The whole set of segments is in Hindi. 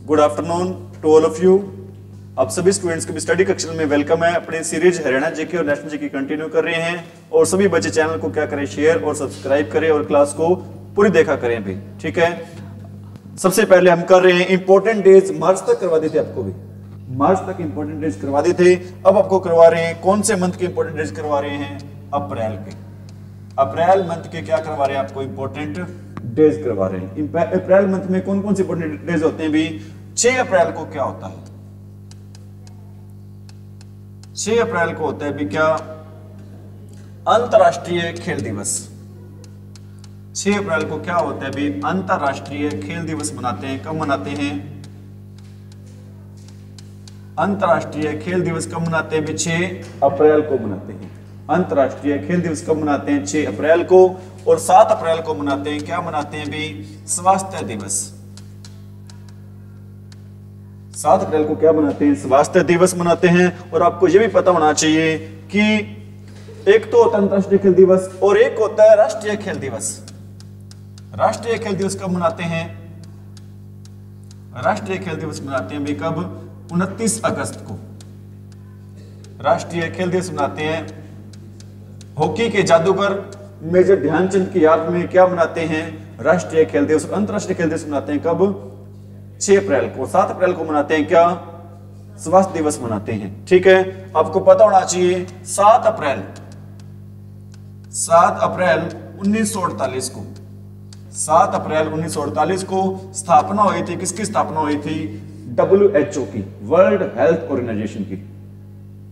Good afternoon to all of you. आप सभी स्टूडेंट्स के भी स्टडी कक्षा में वेलकम है। अपनी सीरीज हरियाणा जीके और नेशनल जीके कंटिन्यू कर रहे हैं और सभी बच्चे चैनल को क्या करें, शेयर और सब्सक्राइब करें और क्लास को पूरी देखा करें भी, ठीक है। सबसे पहले हम कर रहे हैं इंपॉर्टेंट डेज। मार्च तक करवा देते आपको भी, मार्च तक इंपॉर्टेंट डेज करवा देते, अब आपको करवा रहे हैं कौन से मंथ के इंपॉर्टेंट डेज करवा रहे हैं, अप्रैल के। अप्रैल मंथ के क्या करवा रहे हैं आपको, इंपॉर्टेंट डेज करवा रहे हैं। अप्रैल मंथ में कौन कौन से इंपॉर्टेंट डेज होते हैं भी। 6 अप्रैल को क्या होता है, 6 अप्रैल को होता है भी क्या, अंतरराष्ट्रीय खेल दिवस। 6 अप्रैल को क्या होता है भी, अंतरराष्ट्रीय खेल दिवस मनाते हैं। कब मनाते हैं, अंतरराष्ट्रीय खेल दिवस कब मनाते हैं भी, 6 अप्रैल को मनाते हैं। अंतरराष्ट्रीय खेल दिवस कब मनाते हैं, 6 अप्रैल को। और 7 अप्रैल को मनाते हैं, क्या मनाते हैं भी, स्वास्थ्य दिवस। 7 अप्रैल को क्या मनाते हैं, स्वास्थ्य दिवस मनाते हैं। और आपको यह भी पता होना चाहिए कि एक तो होता है अंतरराष्ट्रीय खेल दिवस और एक होता है राष्ट्रीय खेल दिवस। राष्ट्रीय खेल दिवस कब मनाते हैं, राष्ट्रीय खेल दिवस मनाते हैं भी कब, 29 अगस्त को। राष्ट्रीय खेल दिवस मनाते हैं। हॉकी के जादूगर मेजर ध्यानचंद की याद में क्या मनाते हैं, राष्ट्रीय खेल दिवस। अंतरराष्ट्रीय खेल दिवस मनाते हैं कब, 6 अप्रैल को। 7 अप्रैल को मनाते हैं क्या, स्वास्थ्य दिवस मनाते हैं, ठीक है। आपको पता होना चाहिए 7 अप्रैल 1948 को, 7 अप्रैल 1948 को स्थापना हुई थी। किसकी स्थापना हुई थी, WHO की, वर्ल्ड हेल्थ ऑर्गेनाइजेशन की।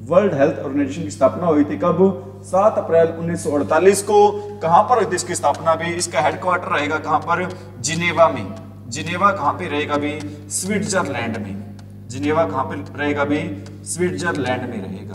वर्ल्ड हेल्थ ऑर्गेनाइजेशन की स्थापना हुई थी कब, 7 अप्रैल 1948 को। कहां पर हुई थी इसकी स्थापना भी, इसका हेडक्वार्टर रहेगा कहां पर, जिनेवा में। जिनेवा कहां पे रहेगा भी, स्विट्जरलैंड में। जिनेवा कहां पे रहेगा भी, स्विट्जरलैंड में रहेगा,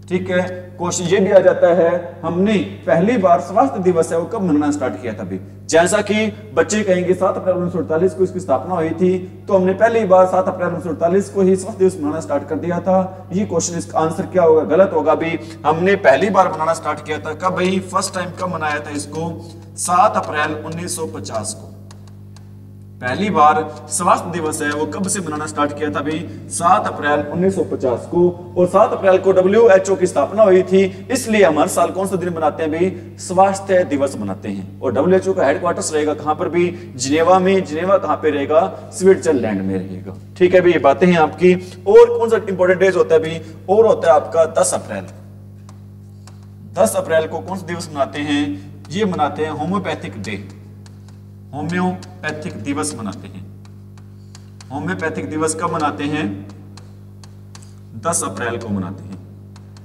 ठीक है। क्वेश्चन ये भी आ जाता है, हमने पहली बार स्वास्थ्य दिवस है वो कब मनाना स्टार्ट किया था भी। जैसा कि बच्चे कहेंगे 7 अप्रैल 1948 को इसकी स्थापना हुई थी, तो हमने पहली बार 7 अप्रैल 1948 को ही स्वास्थ्य दिवस मनाना स्टार्ट कर दिया था। ये क्वेश्चन, इसका आंसर क्या होगा, गलत होगा भी। हमने पहली बार मनाना स्टार्ट किया था कब भाई, फर्स्ट टाइम कब मनाया था इसको, 7 अप्रैल 1950 को। पहली बार स्वास्थ्य दिवस है वो कब से मनाना स्टार्ट किया था भी, 7 अप्रैल 1950 को। और 7 अप्रैल को WHO की स्थापना हुई थी, इसलिए हम हर साल कौन सा दिन मनाते हैं भी, स्वास्थ्य दिवस मनाते हैं। और WHO का हेडक्वार्टर्स रहेगा कहां पर भी, जिनेवा में। जिनेवा कहां पे रहेगा, स्विट्जरलैंड में रहेगा, ठीक है भी। ये बातें हैं आपकी। और कौन सा इंपॉर्टेंट डेज होता है भी, और होता है आपका 10 अप्रैल। 10 अप्रैल को कौन सा दिवस मनाते हैं, ये मनाते हैं होम्योपैथिक डे। होम्योपैथिक दिवस मनाते हैं। होम्योपैथिक दिवस कब मनाते हैं, 10 अप्रैल को मनाते हैं।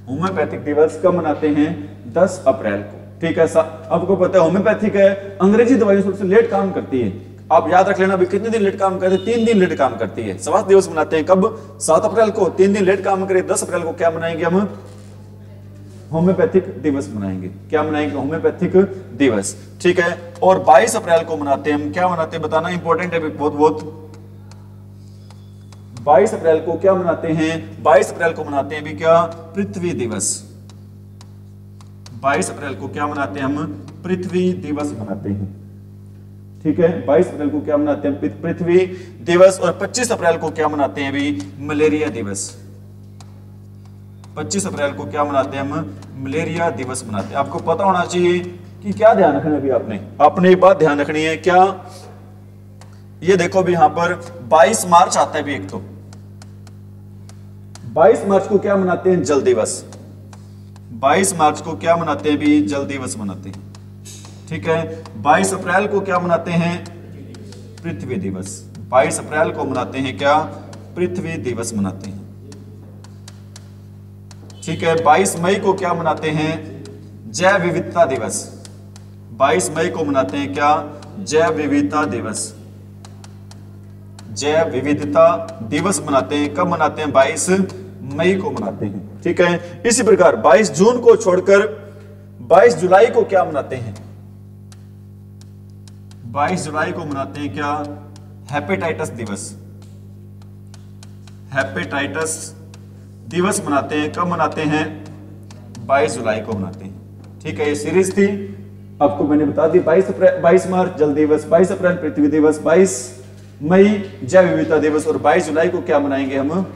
होम्योपैथिक दिवस कब मनाते हैं, 10 अप्रैल को, ठीक है। आपको पता है होम्योपैथिक है, अंग्रेजी दवाइयों सबसे लेट काम करती है। आप याद रख लेना भी, कितने दिन लेट काम करती है, 3 दिन लेट काम करती है। स्वास्थ्य दिवस मनाते हैं कब, 7 अप्रैल को, 3 दिन लेट काम करे। 10 अप्रैल को क्या मनाएंगे हम, होम्योपैथिक दिवस मनाएंगे। क्या मनाएंगे, होम्योपैथिक दिवस, ठीक है। और 22 अप्रैल को मनाते हैं हम, क्या मनाते हैं बताना, इंपॉर्टेंट है बहुत बहुत। 22 अप्रैल को क्या मनाते हैं, 22 अप्रैल को मनाते हैं भी क्या, पृथ्वी दिवस। 22 अप्रैल को क्या मनाते हैं हम, पृथ्वी दिवस मनाते हैं, ठीक है। 22 अप्रैल को क्या मनाते हैं, पृथ्वी दिवस। और 25 अप्रैल को क्या मनाते हैं भी, मलेरिया दिवस। 25 अप्रैल को क्या मनाते हैं हम, मलेरिया दिवस मनाते हैं। आपको पता होना चाहिए कि क्या ध्यान रखना है भी, आपने एक बात ध्यान रखनी है, क्या, ये देखो भी यहां पर 22 मार्च आता है भी एक तो। 22 मार्च को क्या मनाते हैं, जल दिवस। 22 मार्च को क्या मनाते हैं भी, जल दिवस मनाते हैं, ठीक है। 22 अप्रैल को क्या मनाते हैं, पृथ्वी दिवस। 22 अप्रैल को मनाते हैं क्या, पृथ्वी दिवस मनाते हैं, ठीक है। 22 मई को क्या मनाते हैं, जैव विविधता दिवस। 22 मई को मनाते हैं क्या, जैव विविधता दिवस। जैव विविधता दिवस मनाते हैं, कब मनाते हैं, 22 मई को मनाते हैं, ठीक है। इसी प्रकार 22 जून को छोड़कर 22 जुलाई को क्या मनाते हैं, 22 जुलाई को मनाते हैं क्या, हेपेटाइटिस दिवस। हेपेटाइटिस दिवस मनाते हैं, कब मनाते हैं, 22 जुलाई को मनाते हैं, ठीक है। ये सीरीज थी, आपको मैंने बता दी। 22 मार्च जल दिवस, 22 अप्रैल पृथ्वी दिवस, 22 मई जैव विविधता दिवस, और 22 जुलाई को क्या मनाएंगे हम,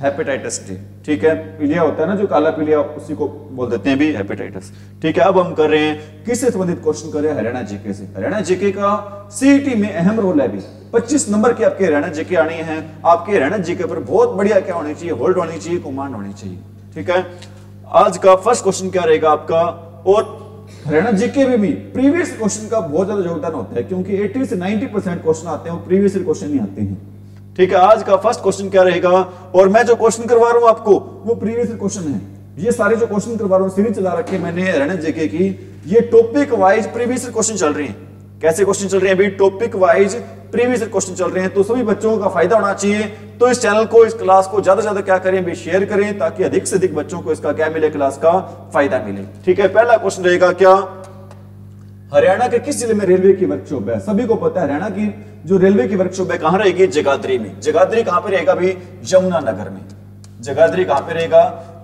हेपेटाइटिस डे। ठीक है, पीलिया होता है ना जो काला पीलिया, उसी को बोल देते हैं भी हेपेटाइटिस। ठीक है, अब हम कर रहे हैं किससे संबंधित क्वेश्चन कर रहे हैं, हरियाणा जीके से। हरियाणा जीके का सीईटी में अहम रोल है भी। 25 नंबर की आपके हरियाणा जीके आनी है। आपके हरियाणा जीके पर बहुत बढ़िया क्या होनी चाहिए, होल्ड होनी चाहिए, कमांड होनी चाहिए। ठीक है, आज का फर्स्ट क्वेश्चन क्या रहेगा आपका, और हरियाणा जीके में भी प्रीवियस क्वेश्चन का बहुत ज्यादा योगदान होता है, क्योंकि 80 से 90% क्वेश्चन आते हैं वो प्रीवियस क्वेश्चन नहीं आते हैं। ठीक है, आज का फर्स्ट क्वेश्चन क्या रहेगा, और मैं जो क्वेश्चन करवा रहा हूं आपको वो प्रीवियस क्वेश्चन है। ये सारे जो क्वेश्चन करवा रहा हूं सीरीज चला रखे मैंने हरियाणा जीके की, ये टॉपिक वाइज प्रीवियस क्वेश्चन चल रहे हैं। कैसे क्वेश्चन चल रहे हैं अभी, टॉपिक वाइज प्रीवियस क्वेश्चन चल रहे हैं, तो सभी बच्चों का फायदा होना चाहिए। तो इस चैनल को, इस क्लास को ज्यादा से ज्यादा क्या करें भी, शेयर करें, ताकि अधिक से अधिक बच्चों को इसका क्या मिले, क्लास का फायदा मिले। ठीक है, पहला क्वेश्चन रहेगा क्या, हरियाणा के किस जिले में रेलवे की वर्कशॉप है। सभी को पता है हरियाणा की जो रेलवे की वर्कशॉप है कहां रहेगी, जगाधरी में। जगाधरी कहां पे रहेगा भी, यमुनानगर में। जगाधरी कहां पे रहेगा,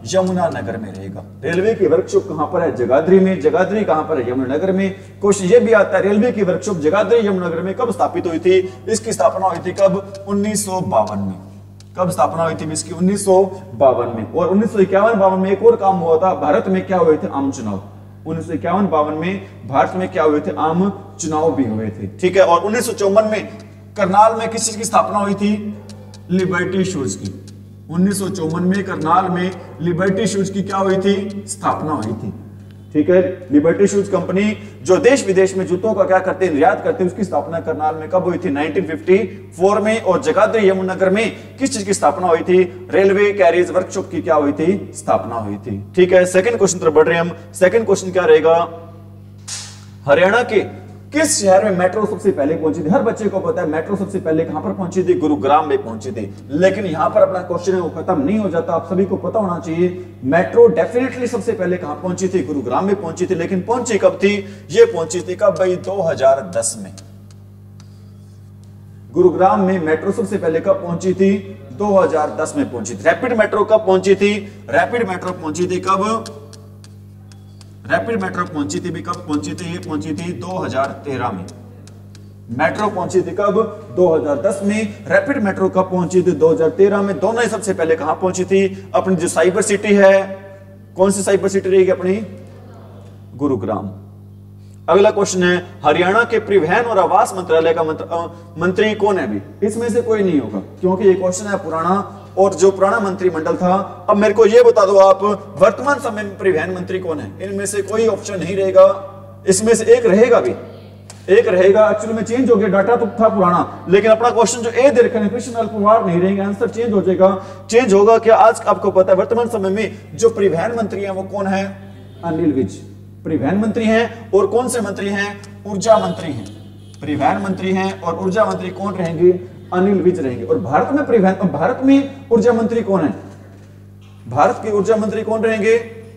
यमुनानगर में रहेगा। रेलवे की वर्कशॉप कहां पर है, जगाधरी में। जगाधरी कहां पर है, यमुनानगर में। क्वेश्चन ये भी आता है, रेलवे की वर्कशॉप जगाधरी यमुनानगर में कब स्थापित हुई थी। इसकी स्थापना हुई थी कब, 1952 में। कब स्थापना हुई थी इसकी, 1952 में। और 1951-52 में एक और काम हुआ था, भारत में क्या हुए थे, आम चुनाव। 1951-52 में भारत में क्या हुए थे, आम चुनाव भी हुए थे। ठीक है, और 1954 में करनाल में किस चीज की स्थापना हुई थी, लिबर्टी शूज की। 1954 में करनाल में लिबर्टी शूज की क्या हुई थी, स्थापना हुई थी। ठीक है, लिबर्टी शूज कंपनी जो देश विदेश में जूतों का क्या करते हैं, निर्यात करते हैं, उसकी स्थापना करनाल में कब हुई थी, 1954 में। और जगाधरी यमुनानगर में किस चीज की स्थापना हुई थी, रेलवे कैरियर्स वर्कशॉप की क्या हुई थी, स्थापना हुई थी। ठीक है, सेकंड क्वेश्चन तरफ बढ़ रहे हैं हम। सेकंड क्वेश्चन क्या रहेगा, हरियाणा के किस शहर में मेट्रो सबसे पहले पहुंची थी। हर बच्चे को पता है मेट्रो सबसे पहले कहां पर पहुंची थी, गुरुग्राम में पहुंची थी। लेकिन यहां पर अपना क्वेश्चन है वो खत्म नहीं हो जाता, आप सभी को पता होना चाहिए मेट्रो डेफिनेटली सबसे पहले कहां पहुंची थी, गुरुग्राम में पहुंची थी। लेकिन पहुंची कब थी, ये पहुंची थी कब भाई, 2010 में। गुरुग्राम में मेट्रो सबसे पहले कब पहुंची थी, 2010 में पहुंची थी। रैपिड मेट्रो कब पहुंची थी, रैपिड मेट्रो पहुंची थी कब, रैपिड मेट्रो पहुंची थी भी कब पहुंची थी, ये पहुंची थी 2013 में। मेट्रो पहुंची थी कब, 2010 में। रैपिड मेट्रो कब पहुंची थी, 2013 में। दोनों ही सबसे पहले कहां पहुंची थी, अपनी जो साइबर सिटी है, कौन सी साइबर सिटी रहेगी अपनी, गुरुग्राम। अगला क्वेश्चन है, हरियाणा के परिवहन और आवास मंत्रालय का मंत्री कौन है भी। इसमें से कोई नहीं होगा, क्योंकि ये क्वेश्चन है पुराना, और जो पुराना मंत्रिमंडल था। अब मेरे को ये बता दो आप, वर्तमान समय में परिवहन मंत्री कौन है। इनमें से कोई ऑप्शन नहीं रहेगा, इसमें से एक रहेगा भी, एक रहेगा। एक्चुअली में चेंज हो गया, डाटा तो था पुराना, लेकिन अपना क्वेश्चन जो ए दे रखा है, कृष्ण लाल पवार नहीं रहेंगे, आंसर चेंज हो जाएगा। चेंज होगा क्या, आज आपको पता है वर्तमान समय में जो परिवहन मंत्री है वो कौन है, अनिल विज परिवहन मंत्री हैं। और कौन से मंत्री हैं, ऊर्जा मंत्री हैं। परिवहन मंत्री हैं और ऊर्जा मंत्री कौन रहेंगे, अनिल विज रहेंगे। और भारत में परिवहन, भारत में ऊर्जा मंत्री कौन है, भारत के ऊर्जा मंत्री कौन रहेंगे,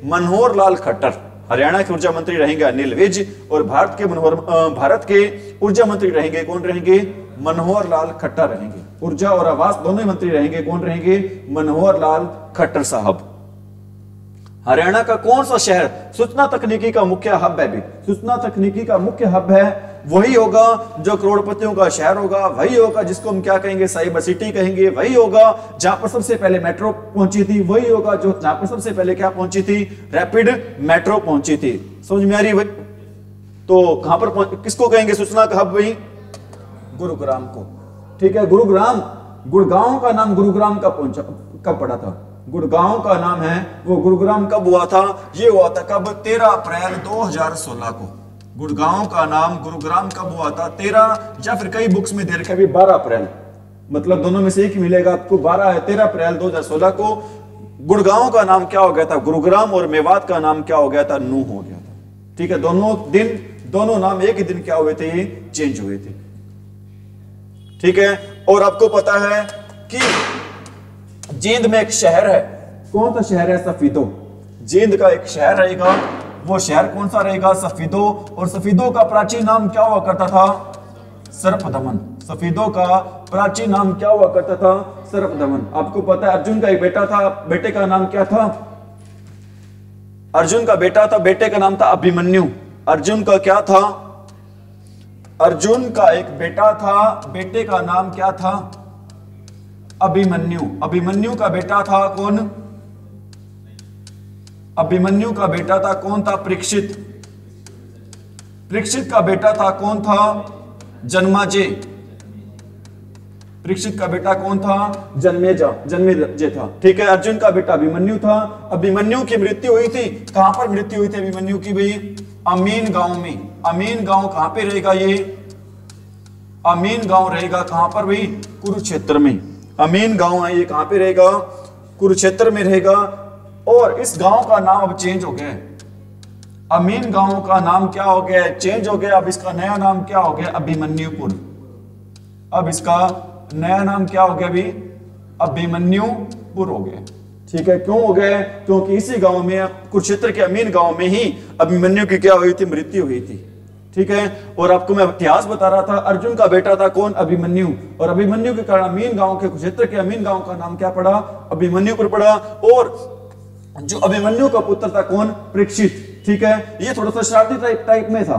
मनोहर लाल खट्टर। हरियाणा के ऊर्जा मंत्री रहेंगे अनिल विज, और भारत के ऊर्जा मंत्री रहेंगे कौन रहेंगे, मनोहर लाल खट्टर रहेंगे। ऊर्जा और आवास दोनों ही मंत्री रहेंगे कौन रहेंगे, मनोहर लाल खट्टर साहब। हरियाणा का कौन सा शहर सूचना तकनीकी का मुख्य हब है भी, सूचना तकनीकी का मुख्य हब है, वही होगा जो करोड़पतियों का शहर होगा, वही होगा जिसको हम क्या कहेंगे, साइबर सिटी कहेंगे, वही होगा जहां पर सबसे पहले मेट्रो पहुंची थी, वही होगा जो जहां पर सबसे पहले क्या पहुंची थी, रैपिड मेट्रो पहुंची थी। समझ में आ रही, तो कहां पर किसको कहेंगे सूचना का हब, वही गुरुग्राम को। ठीक है, गुरुग्राम, गुड़गांव का नाम गुरुग्राम कब पड़ा था, गुड़गांव का नाम है वो गुरुग्राम कब हुआ था, ये हुआ था कब, 13 अप्रैल 2016 को। गुड़गांव का नाम गुरुग्राम कब हुआ था, 13, या फिर कई बुक्स में दे रखा है 12 अप्रैल, मतलब दोनों में से एक ही मिलेगा आपको। 13 अप्रैल 2016 को गुड़गांव का नाम क्या हो गया था, गुरुग्राम, और मेवात का नाम क्या हो गया था, नूह हो गया था। ठीक है, दोनों नाम एक ही दिन क्या हुए थे, चेंज हुए थे। ठीक है, और आपको पता है कि जींद में एक शहर है, कौन सा शहर है, सफीदो। जींद का एक शहर रहेगा, वो शहर कौन सा रहेगा, सफीदो। और सफीदो का प्राचीन नाम क्या हुआ करता था, सर्पदमन। सफीदो का प्राचीन नाम क्या हुआ करता था, सर्पदमन। आपको पता है अर्जुन का एक बेटा था, बेटे का नाम क्या था, अर्जुन का बेटा था, बेटे का नाम था अभिमन्यु। अर्जुन का क्या था, अर्जुन का एक बेटा था, बेटे का नाम क्या था? अभिमन्यु। अभिमन्यु का बेटा था कौन? अभिमन्यु का बेटा था कौन था? परीक्षित। परीक्षित का बेटा था कौन था? जन्मेजय। परीक्षित का बेटा कौन था? जन्मेजय था। ठीक है, अर्जुन का बेटा अभिमन्यु था। अभिमन्यु की मृत्यु हुई थी, कहां पर मृत्यु हुई थी अभिमन्यु की भाई? अमीन गांव में। अमीन गांव कहां पे रहेगा ये? अमीन गांव रहेगा कहां पर भाई? कुरुक्षेत्र में। अमीन गांव है ये, कहां पे रहेगा? कुरुक्षेत्र में रहेगा। और इस गांव का नाम अब चेंज हो गया है। अमीन गांव का नाम क्या हो गया? चेंज हो गया। अब इसका नया नाम क्या हो गया? अभिमन्युपुर। अब इसका नया नाम क्या हो गया? अभी अभिमन्युपुर हो गया। ठीक है, क्यों हो गया? क्योंकि इसी गांव में, कुरुक्षेत्र के अमीन गांव में ही अभिमन्यु की क्या हुई थी? मृत्यु हुई थी। ठीक है, और आपको मैं इतिहास बता रहा था, अर्जुन का बेटा था कौन? अभिमन्यु। और अभिमन्यु के कारण अमीन गांव के, कुरुक्षेत्र के अमीन गांव का नाम क्या पड़ा? अभिमन्युपुर पड़ा। और जो अभिमन्यु का पुत्र था कौन? परीक्षित। ठीक है, ये थोड़ा सा शरारती टाइप में था।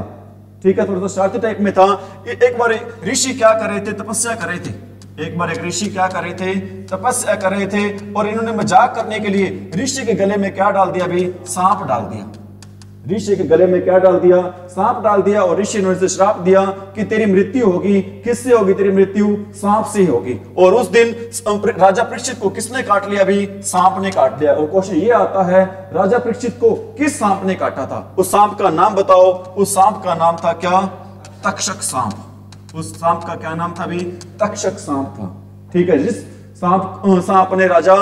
ठीक है, थोड़ा सा शरारती टाइप में था। एक बार ऋषि क्या कर रहे थे? तपस्या कर रहे थे। एक बार एक ऋषि क्या कर रहे थे? तपस्या कर रहे थे। और इन्होंने मजाक करने के लिए ऋषि के गले में क्या डाल दिया भाई? सांप डाल दिया। ऋषि के गले में क्या डाल दिया? सांप डाल दिया। और ऋषि ने उनसे श्राप दिया कि तेरी मृत्यु होगी। किससे होगी तेरी मृत्यु? सांप से होगी। और उस दिन राजा परीक्षित को किसने काट लिया भी? सांप ने काट लिया। और क्वेश्चन ये आता है, राजा परीक्षित को किस सांप ने काटा था? उस सांप का नाम बताओ। उस सांप का नाम था क्या? तक्षक सांप। उस सांप का क्या नाम था भी? तक्षक सांप था। ठीक है, जिस सांप ने राजा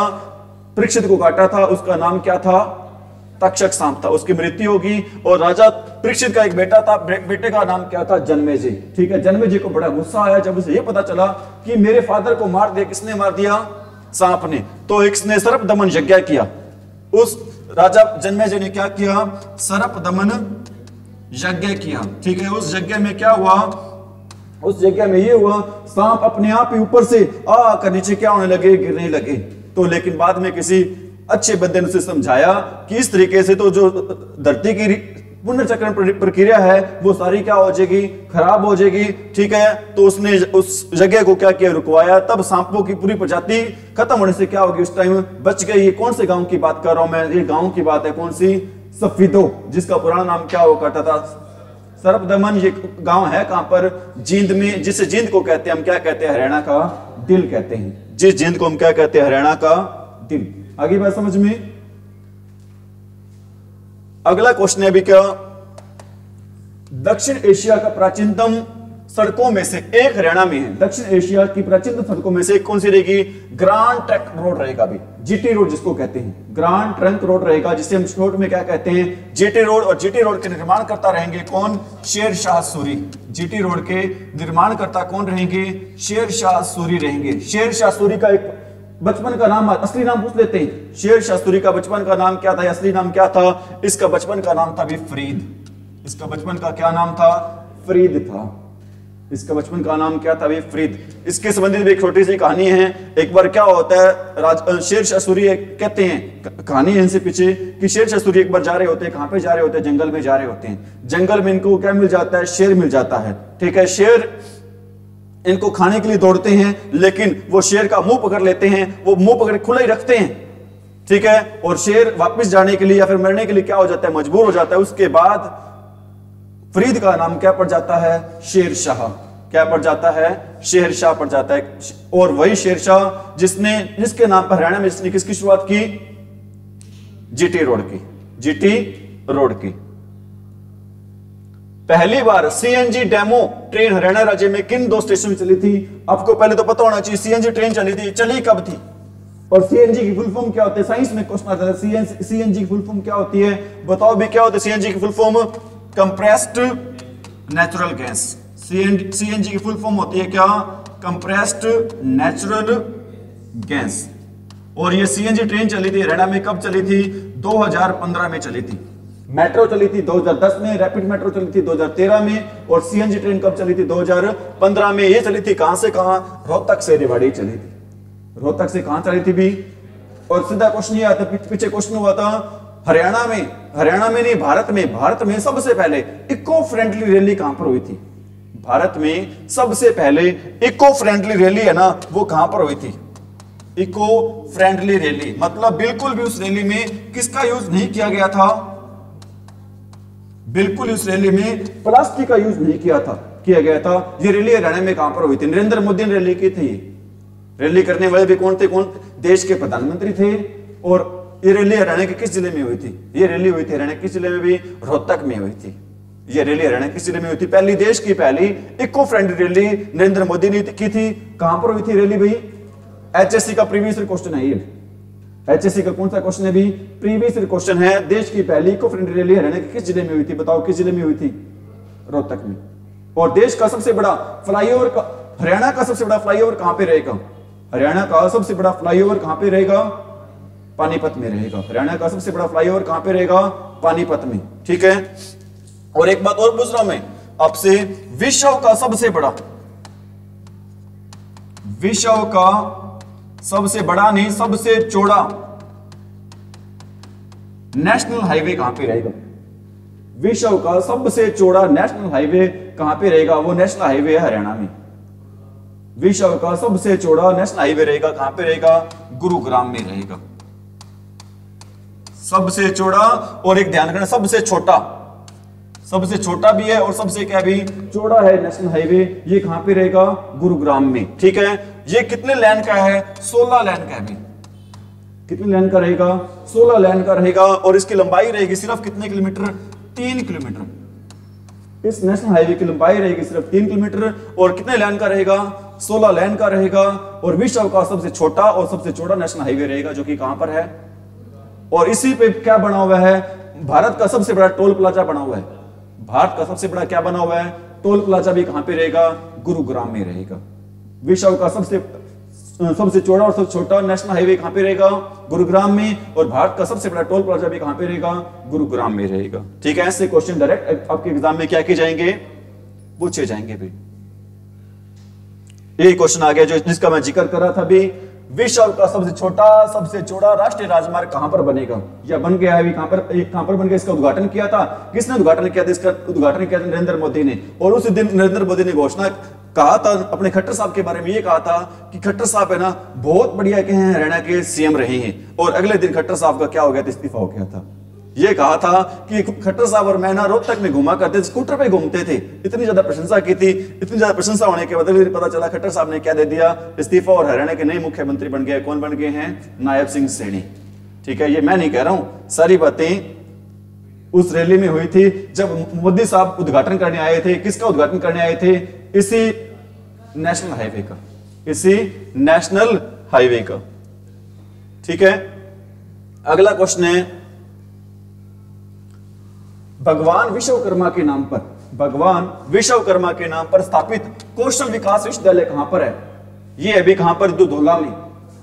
परीक्षित को काटा था उसका नाम क्या था? तक्षक सांप था। उसकी मृत्यु होगी। और राजा परीक्षित का एक बेटा था, बेटे का नाम क्या था? जन्मेजय। ठीक है, जन्मेजय को बड़ा गुस्सा आया जब उसे यह पता चला कि मेरे फादर को मार दिया। किसने मार दिया? सांप ने। तो इसने सर्प दमन यज्ञ किया। उस राजा जन्मेजय ने क्या किया? सर्प दमन यज्ञ किया। ठीक है, उस यज्ञ में क्या हुआ? उस यज्ञ में ये हुआ, सांप अपने आप ही ऊपर से आकर नीचे क्या होने लगे? गिरने लगे। तो लेकिन बाद में किसी अच्छे बंदे ने उसे समझाया कि इस तरीके से तो जो धरती की पुनर्चक्रण प्रक्रिया है वो सारी क्या हो जाएगी? खराब हो जाएगी। ठीक है, तो उसने उस जगह को क्या किया? रुकवाया। तब सांपों की पूरी प्रजाति खत्म होने से क्या होगी? उस टाइम बच गई। ये कौन से गांव की बात कर रहा हूं मैं? ये गांव की बात है। कौन सी? सफिदो, जिसका पुराना नाम क्या हुआ करता था? सर्पदमन। ये गांव है कहां पर? जींद में। जिसे जींद को कहते हैं हम क्या कहते हैं? हरियाणा का दिल कहते हैं। जिस जींद को हम क्या कहते हैं? हरियाणा का दिल। आगे बात समझ में? अगला क्वेश्चन है अभी क्या? दक्षिण एशिया का प्राचीनतम सड़कों में से एक हरियाणा में है। दक्षिण एशिया की प्राचीनतम सड़कों में से एक कौन सी रहेगी? ग्रांड ट्रंक रोड रहेगा भी। जीटी रोड जिसको कहते हैं, ग्रांड ट्रंक रोड रहेगा, जिसे हम शॉर्ट में क्या कहते हैं? GT road. और जीटी रोड के निर्माण करता रहेंगे कौन? शेर शाह सूरी। जीटी रोड के निर्माण करता कौन रहेंगे? शेर शाह सूरी रहेंगे। शेर शाह सूरी का एक बचपन का नाम, असली नाम पूछ लेते हैं। शेर शाह सूरी का बचपन का नाम क्या था? असली नाम क्या था? इसका बचपन का नाम था भी फरीद। इसका बचपन का क्या नाम था? फरीद था। इसका बचपन का नाम क्या था? भी फरीद। इसके संबंधित भी एक छोटी सी कहानी है। एक बार क्या होता है, शेर शाह सूरी कहते हैं, कहानी है इनसे पीछे, कि शेर शाह सूरी एक बार जा रहे होते हैं। कहां पे जा रहे होते हैं? जंगल में जा रहे होते हैं। जंगल में इनको क्या मिल जाता है? शेर मिल जाता है। ठीक है, शेर इनको खाने के लिए दौड़ते हैं, लेकिन वो शेर का मुंह पकड़ लेते हैं। वो मुंह पकड़ खुला ही रखते हैं। ठीक है, और शेर वापस जाने के लिए या फिर मरने के लिए क्या हो जाता है? मजबूर हो जाता है। उसके बाद फरीद का नाम क्या पड़ जाता है? शेर शाह। क्या पड़ जाता है? शेर शाह पड़ जाता है। और वही शेर शाह जिसके नाम पर हरियाणा में जिसने किसकी शुरुआत की? जीटी रोड की। जीटी रोड की। पहली बार सीएनजी डेमो ट्रेन हरियाणा राज्य में किन दो स्टेशन में चली थी? आपको पहले तो पता होना चाहिए सीएनजी ट्रेन चली थी, चली कब थी? और सीएनजी की फुल फॉर्म क्या होती है? साइंस में क्वेश्चन आता है। सीएनजी की फुल फॉर्म क्या होती है? बताओ भी क्या होती है सीएनजी की full form? Compressed natural gas. CNG की फुल फॉर्म होती है क्या? Compressed natural gas. और ये सीएनजी ट्रेन चली थी हरियाणा में कब चली थी? 2015 में चली थी। मेट्रो चली थी 2010 में, रैपिड मेट्रो चली थी 2013 में, और सीएनजी ट्रेन कब चली थी? 2015 में। ये चली थी कहां से कहां? रोहतक से रेवाड़ी चली थी। रोहतक से कहां चली थी भी? और सीधा क्वेश्चन ये आता, पीछे क्वेश्चन हुआ था हरियाणा में नहीं, भारत में सबसे पहले इको फ्रेंडली रैली कहां पर हुई थी? भारत में सबसे पहले इको फ्रेंडली रैली है ना, वो कहां पर हुई थी? इको फ्रेंडली रैली, मतलब बिल्कुल भी उस रैली में किसका यूज नहीं किया गया था? बिल्कुल उस रैली में प्लास्टिक का यूज नहीं किया गया था। ये रैली हरियाणा में कहां पर हुई थी? नरेंद्र मोदी ने रैली की थी। रैली करने वाले भी कौन थे? कौन? देश के प्रधानमंत्री थे। और ये रैली हरियाणा के किस जिले में हुई थी? ये रैली हुई थी हरियाणा किस जिले में? भी रोहतक में हुई थी। ये रैली हरियाणा किस जिले में हुई थी? पहली, देश की पहली eco friendly rally Narendra Modi ने की थी। कहां पर हुई थी रैली भाई? एचएससी का प्रीवियस क्वेश्चन है ये। एचएससी का कौन सा क्वेश्चन है भी? प्रीवियस क्वेश्चन है। देश की पहली इको फ्रेंडली रैली हरियाणा के किस जिले में हुई थी? बताओ किस जिले में हुई थी? रोहतक में। और देश का सबसे बड़ा फ्लाईओवर, हरियाणा का सबसे बड़ा फ्लाईओवर कहां पे रहेगा? हरियाणा का सबसे बड़ा फ्लाईओवर कहां पे रहेगा? पानीपत में रहेगा। हरियाणा का सबसे बड़ा फ्लाईओवर कहां पे रहेगा? पानीपत में। ठीक है। और एक बात और पूछ रहा हूं मैं आपसे, विश्व का सबसे बड़ा नहीं, सबसे चौड़ा नेशनल हाईवे कहां पे रहेगा? विश्व का सबसे चौड़ा नेशनल हाईवे कहां पे रहेगा? वो नेशनल हाईवे है हरियाणा में। विश्व का सबसे चौड़ा नेशनल हाईवे रहेगा कहां पे रहेगा? गुरुग्राम में रहेगा। सबसे चौड़ा, और एक ध्यान रखना, सबसे छोटा भी है और सबसे क्या भी चौड़ा है नेशनल हाईवे, ये कहां पे रहेगा? गुरुग्राम में। ठीक है। ये कितने लेन का है? 16 लेन का है भी। कितने लेन का रहेगा? 16 लेन का रहेगा। और इसकी लंबाई रहेगी सिर्फ कितने किलोमीटर? 3 किलोमीटर। इस नेशनल हाईवे की लंबाई रहेगी सिर्फ 3 किलोमीटर। और कितने लेन का रहेगा? 16 लेन का रहेगा। और विश्व का सबसे छोटा और सबसे चौड़ा नेशनल हाईवे रहेगा, जो कि कहां पर है? और इसी पे क्या बना हुआ है? भारत का सबसे बड़ा टोल प्लाजा बना हुआ है। भारत का सबसे बड़ा क्या बना हुआ है? टोल प्लाजा भी कहां पे रहेगा? गुरुग्राम में रहेगा। विश्व का सबसे चौड़ा और सबसे छोटा नेशनल हाईवे कहां पे रहेगा? गुरुग्राम में। और भारत का सबसे बड़ा टोल प्लाजा भी कहां पे रहेगा? गुरुग्राम में रहेगा। ठीक है। ऐसे क्वेश्चन डायरेक्ट आपके एग्जाम में क्या किए जाएंगे? पूछे जाएंगे भी। यही क्वेश्चन आ गया जो जिसका मैं जिक्र कर रहा था भी। विश्व का सबसे छोटा सबसे चौड़ा राष्ट्रीय राजमार्ग कहां पर बनेगा? या बन गया है? कहां पर बन गया? इसका उद्घाटन किया था। किसने उद्घाटन किया था? इसका उद्घाटन किया था नरेंद्र मोदी ने। और उस दिन नरेंद्र मोदी ने घोषणा कहा था अपने खट्टर साहब के बारे में, ये कहा था कि खट्टर साहब है ना बहुत बढ़िया के हैं, हरियाणा के सीएम रहे हैं। और अगले दिन खट्टर साहब का क्या हो गया था? इस्तीफा हो गया था। ये कहा था कि खट्टर साहब और मैं ना रोहतक में घुमा करते, स्कूटर पे घूमते थे। इतनी ज्यादा प्रशंसा की थी। इतनी ज्यादा प्रशंसा होने के बाद पता चला खट्टर साहब ने क्या दे दिया? इस्तीफा। और हरियाणा के नए मुख्यमंत्री बन गए। कौन बन गए हैं? नायब सिंह सैनी। ठीक है। ये मैं नहीं कह रहा हूं, सारी बातें उस रैली में हुई थी जब मोदी साहब उद्घाटन करने आए थे। किसका उद्घाटन करने आए थे? इसी नेशनल हाईवे का। इसी नेशनल हाईवे का। ठीक है। अगला क्वेश्चन है, भगवान विश्वकर्मा के नाम पर स्थापित कौशल विकास विश्वविद्यालय कहां पर है? ये अभी कहां पर? दुधौला में।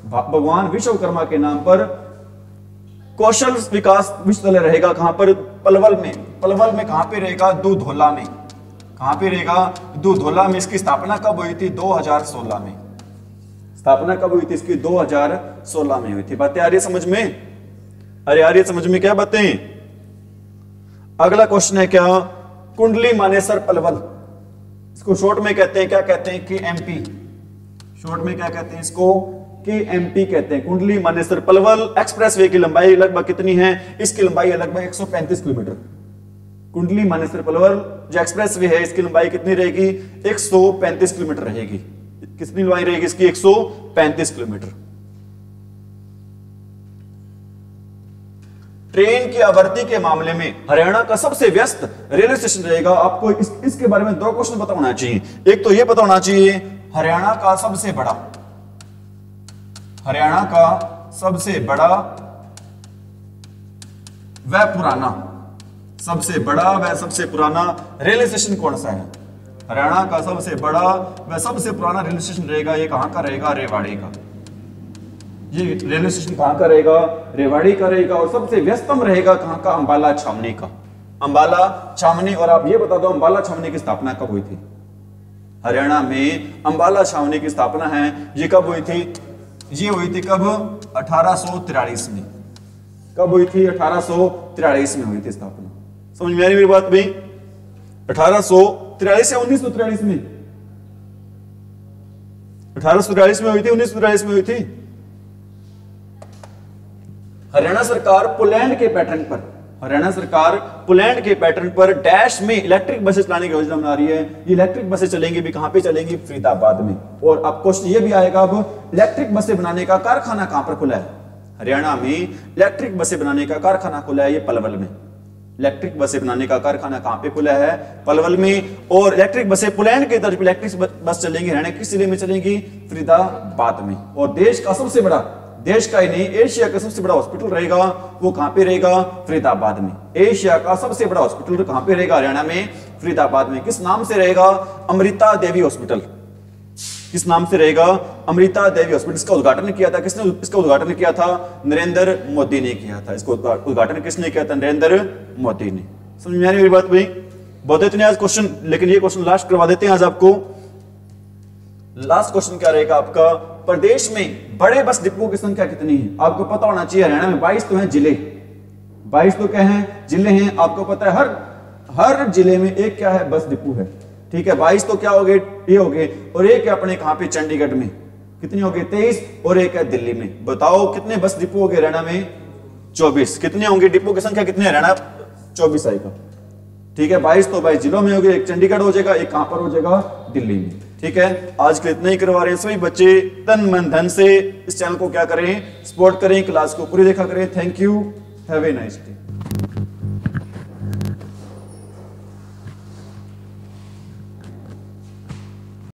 भगवान विश्वकर्मा के नाम पर कौशल विकास विश्वविद्यालय रहेगा कहां पर? पलवल में। पलवल में कहां पे रहेगा? दुधौला में। कहां पे रहेगा? दुधौला में। इसकी स्थापना कब हुई थी? 2016 में। स्थापना कब हुई थी इसकी? 2016 में हुई थी। बातें आ रही है समझ में? अरे आ रही है समझ में क्या बातें? अगला क्वेश्चन है क्या? कुंडली मानेसर पलवल, इसको शॉर्ट में कहते हैं, क्या कहते हैं? KMP। शॉर्ट में क्या कहते हैं इसको? KMP कहते हैं। कुंडली मानेसर पलवल एक्सप्रेसवे की लंबाई लगभग कितनी है? इसकी लंबाई है लगभग 135 किलोमीटर। कुंडली मानेसर पलवल जो एक्सप्रेसवे है, इसकी लंबाई कितनी रहेगी? 135 किलोमीटर रहेगी। कितनी लंबाई रहेगी इसकी? 135 किलोमीटर। ट्रेन की आवर्ती के मामले में हरियाणा का सबसे व्यस्त रेलवे स्टेशन रहेगा। आपको इसके बारे में 2 क्वेश्चन पता होना चाहिए। एक तो यह पता होना चाहिए हरियाणा का सबसे बड़ा वह पुराना, सबसे बड़ा वह सबसे पुराना रेलवे स्टेशन कौन सा है? हरियाणा का सबसे बड़ा वह सबसे पुराना रेलवे स्टेशन रहेगा। ये कहां का रहेगा? रेवाड़ी का। ये रेलवे स्टेशन कहां का रहेगा? रेवाड़ी का रहेगा। और सबसे व्यस्तम रहेगा कहां का? अंबाला छावनी का। अंबाला छावनी। और आप ये बता दो अंबाला छावनी की स्थापना कब हुई थी? हरियाणा में अंबाला छावनी की स्थापना है, ये कब हुई थी? ये हुई थी कब? 1843 में। कब हुई थी? 1843 में हुई थी स्थापना। समझ में आ रही मेरी बात भाई? 1843 1843 या 1943 में? 1843 में हुई थी, 1943 में हुई थी? हरियाणा सरकार पोलैंड के पैटर्न पर, हरियाणा सरकार पोलैंड के पैटर्न पर डैश में इलेक्ट्रिक बसेस लाने की योजना बना रही है। ये इलेक्ट्रिक बसें चलेंगी भी कहां पे चलेंगी? फरीदाबाद में। और अब क्वेश्चन ये भी आएगा, अब इलेक्ट्रिक बसें बनाने का कारखाना कहां पर खुला है? हरियाणा में इलेक्ट्रिक बसें बनाने का कारखाना खुला है, ये पलवल में। इलेक्ट्रिक बसें बनाने का कारखाना कहां पे खुला है? पलवल में। और इलेक्ट्रिक बसें पोलैंड के तर्ज पर इलेक्ट्रिक बस चलेंगी, हरियाणा किस जिले में चलेंगी? फरीदाबाद में। और देश का सबसे बड़ा, देश का ही नहीं एशिया का सबसे बड़ा हॉस्पिटल रहेगा, वो कहां पे रहेगा? फरीदाबाद में। एशिया का सबसे बड़ा हॉस्पिटल कहां पे रहेगा? हरियाणा में, फरीदाबाद में। किस नाम से रहेगा? अमृता देवी हॉस्पिटल। किस नाम से रहेगा? अमृता देवी हॉस्पिटल। इसका उद्घाटन किया था किसने? इसका उद्घाटन किया था नरेंद्र मोदी ने किया था। इसको उद्घाटन किसने किया था? नरेंद्र मोदी ने। समझ में आ रही मेरी बात भाई? बहुत इतने आज क्वेश्चन, लेकिन ये क्वेश्चन लास्ट करवा देते हैं आज आपको। लास्ट क्वेश्चन क्या रहेगा आपका? प्रदेश में बड़े बस डिपो की संख्या कितनी है? आपको पता होना चाहिए। हरियाणा में 22 तो हैं जिले, 22 तो क्या हैं? जिले हैं। आपको पता है हर जिले में एक क्या है? बस डिपो है। ठीक है, 22 तो क्या हो गए? ये हो गए। और एक है अपने कहां पे? चंडीगढ़ में। कितनी हो गई? 23। और एक है दिल्ली में। बताओ कितने बस डिपो हो गए हरियाणा में? 24। कितने होंगे? डिपो की संख्या कितनी है हरियाणा? 24 आएगा। ठीक है, 22 तो 22 जिलों में हो गए। एक चंडीगढ़ हो जाएगा, एक कहां पर हो जाएगा? दिल्ली में। ठीक है, आज के इतना ही करवा रहे हैं। सभी बच्चे तन मन धन से इस चैनल को क्या करें? सपोर्ट करें, क्लास को पूरी देखा करें। Thank you, have a nice day.